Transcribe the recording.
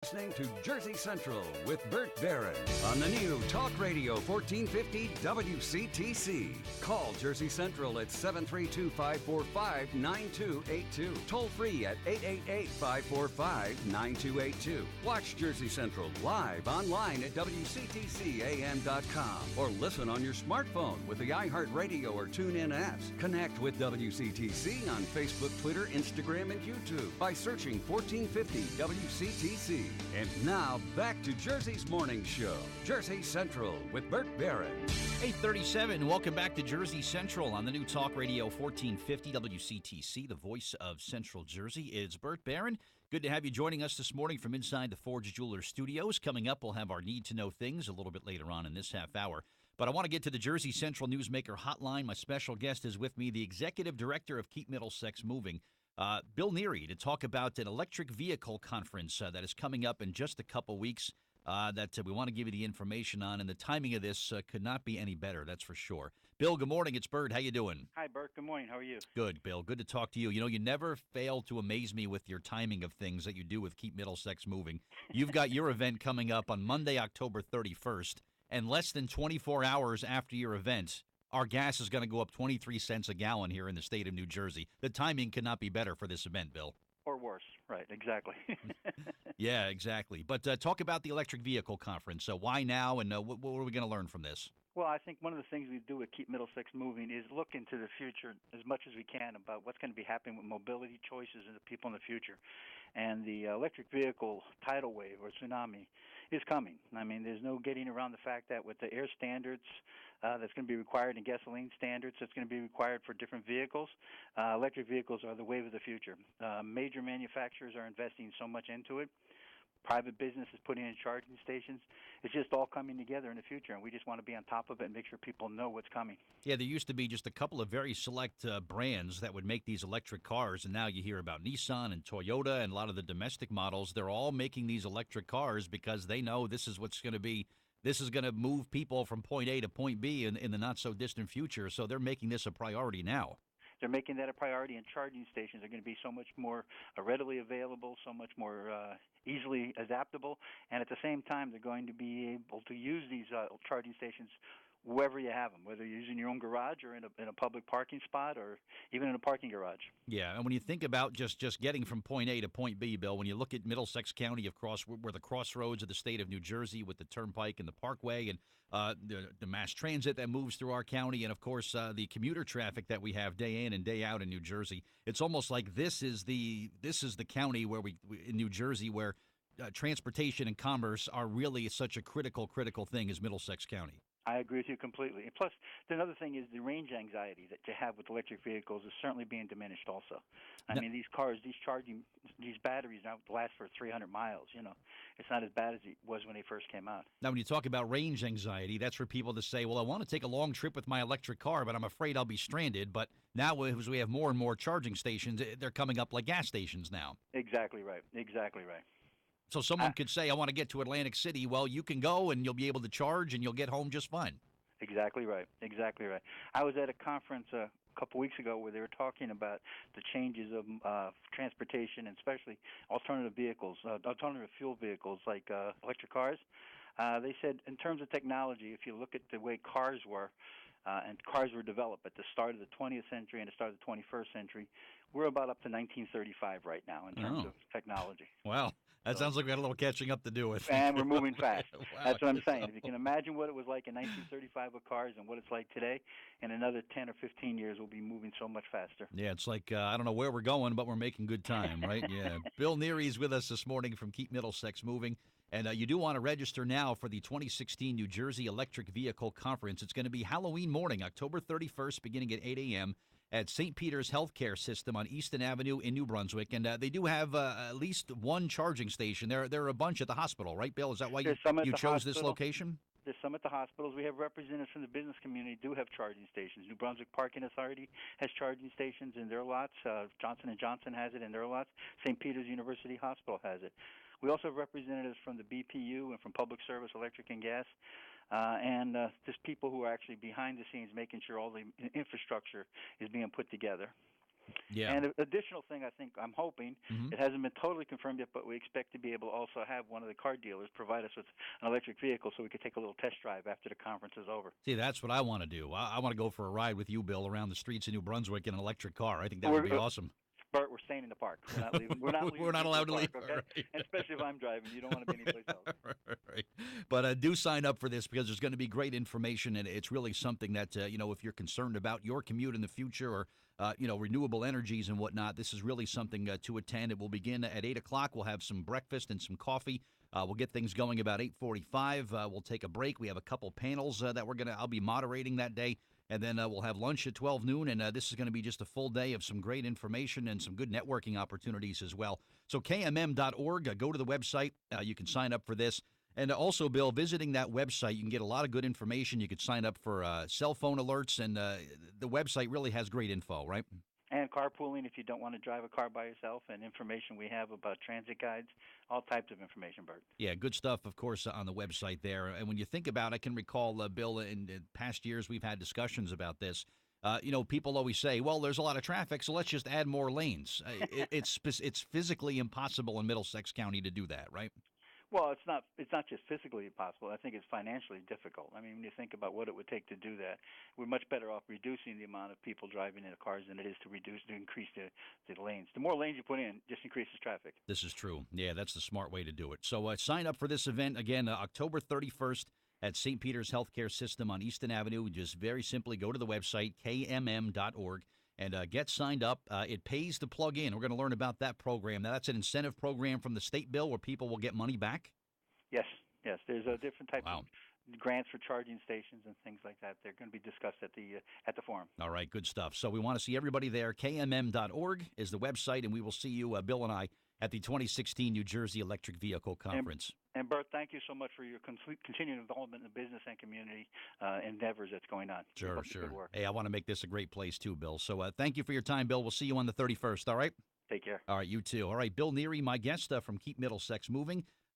Listening to Jersey Central with Bert Barron on the new Talk Radio 1450 WCTC. Call Jersey Central at 732-545-9282. Toll free at 888-545-9282. Watch Jersey Central live online at WCTCAM.com or listen on your smartphone with the iHeartRadio or TuneIn apps. Connect with WCTC on Facebook, Twitter, Instagram, and YouTube by searching 1450 WCTC. And now, back to Jersey's Morning Show. Jersey Central with Bert Barron. 8:37. Welcome back to Jersey Central on the new Talk Radio 1450 WCTC, the voice of Central Jersey. It's Bert Barron. Good to have you joining us this morning from inside the Forge Jewelers Studios. Coming up, we'll have our Need to Know Things a little bit later on in this half hour. But I want to get to the Jersey Central Newsmaker Hotline. My special guest is with me, the Executive Director of Keep Middlesex Moving, Bill Neary, to talk about an electric vehicle conference that is coming up in just a couple weeks that we want to give you the information on. And the timing of this could not be any better, that's for sure. Bill, good morning. It's Bert. How you doing? Hi, Bert. Good morning. How are you? Good, Bill. Good to talk to you. You know, you never fail to amaze me with your timing of things that you do with Keep Middlesex Moving. You've got your event coming up on Monday, October 31st, and less than 24 hours after your event, our gas is going to go up 23 cents a gallon here in the state of New Jersey. The timing could not be better for this event, Bill. Or worse. Right, exactly. Yeah, exactly. But talk about the electric vehicle conference. So why now, and what are we going to learn from this? Well, I think one of the things we do at Keep Middlesex Moving is look into the future as much as we can about what's going to be happening with mobility choices and the people in the future. And the electric vehicle tidal wave or tsunami is coming. I mean, there's no getting around the fact that with the air standards that's going to be required and gasoline standards that's going to be required for different vehicles, electric vehicles are the wave of the future. Major manufacturers are investing so much into it. Private business is putting in charging stations. It's just all coming together in the future, and we just want to be on top of it and make sure people know what's coming. Yeah, there used to be just a couple of very select brands that would make these electric cars, and now you hear about Nissan and Toyota and a lot of the domestic models. They're all making these electric cars because they know this is what's going to be. This is going to move people from point A to point B in the not-so-distant future, so they're making this a priority now. They're making that a priority, and charging stations are going to be so much more readily available, so much more easily adaptable, and at the same time, they're going to be able to use these charging stations wherever you have them, whether you're using your own garage or in a public parking spot or even in a parking garage. Yeah, and when you think about just getting from point A to point B, Bill, when you look at Middlesex County, of course, we're the crossroads of the state of New Jersey with the Turnpike and the Parkway and the mass transit that moves through our county, and, of course, the commuter traffic that we have day in and day out in New Jersey. It's almost like this is the county where we in New Jersey where transportation and commerce are really such a critical thing as Middlesex County. I agree with you completely. And plus, another thing is the range anxiety that you have with electric vehicles is certainly being diminished also. I mean, these cars, these batteries now last for 300 miles, you know. It's not as bad as it was when they first came out. Now, when you talk about range anxiety, that's for people to say, well, I want to take a long trip with my electric car, but I'm afraid I'll be stranded. But now as we have more and more charging stations, they're coming up like gas stations now. Exactly right. Exactly right. So someone could say, I want to get to Atlantic City. Well, you can go and you'll be able to charge and you'll get home just fine. Exactly right. Exactly right. I was at a conference a couple weeks ago where they were talking about the changes of transportation and especially alternative vehicles, alternative fuel vehicles like electric cars. They said in terms of technology, if you look at the way cars were, and cars were developed at the start of the 20th century and the start of the 21st century, we're about up to 1935 right now in terms of technology. Wow. That sounds like we got a little catching up to do with. And we're moving fast. Wow. That's what I'm saying. If you can imagine what it was like in 1935 with cars and what it's like today, in another 10 or 15 years, we'll be moving so much faster. Yeah, it's like, I don't know where we're going, but we're making good time, right? Yeah. Bill Neary is with us this morning from Keep Middlesex Moving. And you do want to register now for the 2016 New Jersey Electric Vehicle Conference. It's going to be Halloween morning, October 31st, beginning at 8 a.m. at St. Peter's Healthcare System on Easton Avenue in New Brunswick. And they do have at least one charging station. There are a bunch at the hospital, right, Bill? Is that why you chose this location? There's some at the hospitals. We have representatives from the business community do have charging stations. New Brunswick Parking Authority has charging stations in their lots. Johnson & Johnson has it in their lots. St. Peter's University Hospital has it. We also have representatives from the BPU and from Public Service, Electric and Gas, and just people who are actually behind the scenes making sure all the infrastructure is being put together. Yeah. And an additional thing, I think I'm hoping Hmm. it hasn't been totally confirmed yet, but we expect to be able to also have one of the car dealers provide us with an electric vehicle so we could take a little test drive after the conference is over. See, that's what I want to do. I want to go for a ride with you, Bill, around the streets of New Brunswick in an electric car. I think that would We're, be awesome. Bert, we're staying in the park. We're not leaving. We're not We're leaving not allowed Regional to Park, leave. okay? All right. And especially if I'm driving, you don't want to be anyplace else. Right. But do sign up for this because there's going to be great information, and it's really something that, if you're concerned about your commute in the future or, renewable energies and whatnot, this is really something to attend. It will begin at 8 o'clock. We'll have some breakfast and some coffee. We'll get things going about 8:45. We'll take a break. We have a couple panels that I'll be moderating that day. And then we'll have lunch at 12 noon, and this is going to be just a full day of some great information and some good networking opportunities as well. So kmm.org, go to the website. You can sign up for this. And also, Bill, visiting that website, you can get a lot of good information. You could sign up for cell phone alerts, and the website really has great info, right? And carpooling if you don't want to drive a car by yourself, and information we have about transit guides, all types of information, Bert. Yeah, good stuff, of course, on the website there. And when you think about it, I can recall, Bill, in past years we've had discussions about this. People always say, well, there's a lot of traffic, so let's just add more lanes. It's physically impossible in Middlesex County to do that, right? Well, it's not just physically impossible. I think it's financially difficult. I mean, when you think about what it would take to do that, we're much better off reducing the amount of people driving in the cars than it is to increase the lanes. The more lanes you put in, just increases traffic. This is true. Yeah, that's the smart way to do it. So sign up for this event again, October 31st at St. Peter's Healthcare System on Easton Avenue. Just very simply go to the website, kmm.org. And get signed up. It pays to plug in. We're going to learn about that program. Now, that's an incentive program from the state bill where people will get money back? Yes. There's a different type Wow. of grants for charging stations and things like that. They're going to be discussed at the forum. All right, good stuff. So we want to see everybody there. kmm.org is the website, and we will see you, Bill and I, at the 2016 New Jersey Electric Vehicle Conference. And Bert, thank you so much for your continued involvement in the business and community endeavors that's going on. Sure. Good work. Hey, I want to make this a great place too, Bill. So thank you for your time, Bill. We'll see you on the 31st, all right? Take care. All right, you too. All right, Bill Neary, my guest from Keep Middlesex Moving.